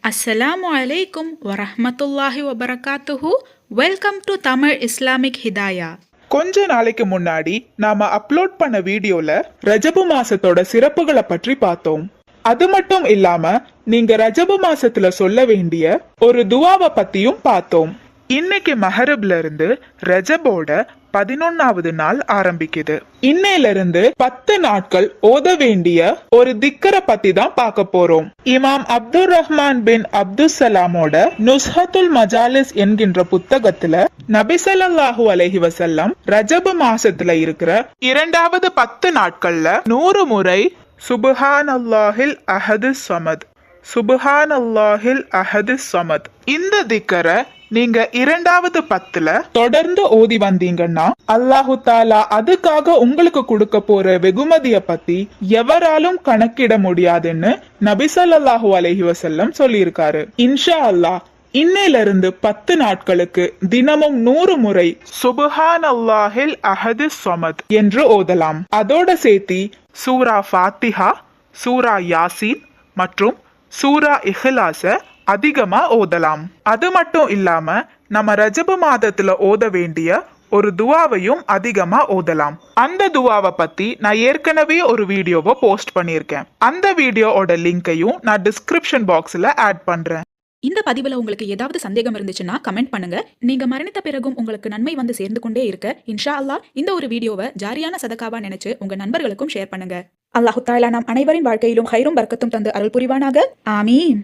அஸ்ஸலாமு அலைக்கும் வரஹ்மத்துல்லாஹி வபரகாத்துஹு. Welcome to Tamil Islamic Hidaya. கொஞ்ச நாளைக்கு முன்னாடி நாம அப்லோட் பண்ண வீடியோல ரஜபு மாசத்தோட சிறப்புகளை பற்றி பார்த்தோம். அது மட்டும் இல்லாம நீங்க ரஜபு மாசத்துல சொல்ல வேண்டிய ஒரு துவாவை பத்தியும் பார்த்தோம். இன்னைக்கு மஹரப்ல இருந்து ரஜபோட 11வது நாள் ஆரம்பிக்குது. இன்னையில இருந்து 10 நாட்கள் ஓத வேண்டிய ஒரு திக்கரை பத்தி தான் பார்க்க போறோம். இமாம் அப்துல் ரஹ்மான் பின் அப்துல் சலாமோட நுஸ்ஹத்துல் மஜாலிஸ் என்கின்ற புத்தகத்துல நபி ஸல்லல்லாஹு அலைஹி வஸல்லம் ரஜபு மாசத்துல இருக்கிற இரண்டாவது 10 நாட்கள்ல 100 முறை சுப்ஹானல்லாஹில் அஹது ஸமத், சுப்ஹானல்லாஹில் அஹது ஸமத் இந்த திக்கரை நீங்க இரண்டாவது 10ல தொடர்ந்து ஓதி வந்தீங்கன்னா அல்லாஹு தாலா அதுக்காக உங்களுக்கு கொடுக்க போற வெகுமதிய பத்தி எவராலும் கணக்கிட முடியாதுன்னு நபி ஸல்லல்லாஹு அலைஹி வஸல்லம் சொல்லியிருக்காரு. இன்ஷா அல்லாஹ் இன்னையில இருந்து 10 நாட்களுக்கு தினமும் 100 முறை சுப்ஹானல்லாஹில் அஹது ஸமத் என்று ஓதலாம். அதோட சேர்த்தி சூரா ஃபாத்திஹா, சூரா யாசீன் மற்றும் சூரா இஹ்லாஸ அதிகமா ஓதலாம். அது மட்டும் இல்லாம நம்ம ரஜபு மாதத்துல ஓத வேண்டிய ஒரு துவாவையும் அதிகமா ஓதலாம். அந்த துவாவை பத்தி நான் ஏற்கனவே ஒரு வீடியோவை போஸ்ட் பண்ணியிருக்கேன். அந்த வீடியோவோட லிங்கையும் நான் டிஸ்கிரிப்ஷன் பாக்ஸ்ல ஆட் பண்றேன். இந்த பதிவுல உங்களுக்கு ஏதாவது சந்தேகம் இருந்துச்சுன்னா கமெண்ட் பண்ணுங்க. நீங்க மரணித்த பிறகும் உங்களுக்கு நன்மை வந்து சேர்ந்து கொண்டே இருக்க இன்ஷா அல்லாஹ் இந்த ஒரு வீடியோவை ஜாரியான சதகாவா நினைச்சு உங்க நண்பர்களுக்கும் ஷேர் பண்ணுங்க. அல்லாஹு தஆலா நம் அனைவரின் வாழ்க்கையிலும் ஹைரும் பர்க்கத்தும் தந்து அருள் புரிவானாக. ஆமீன்.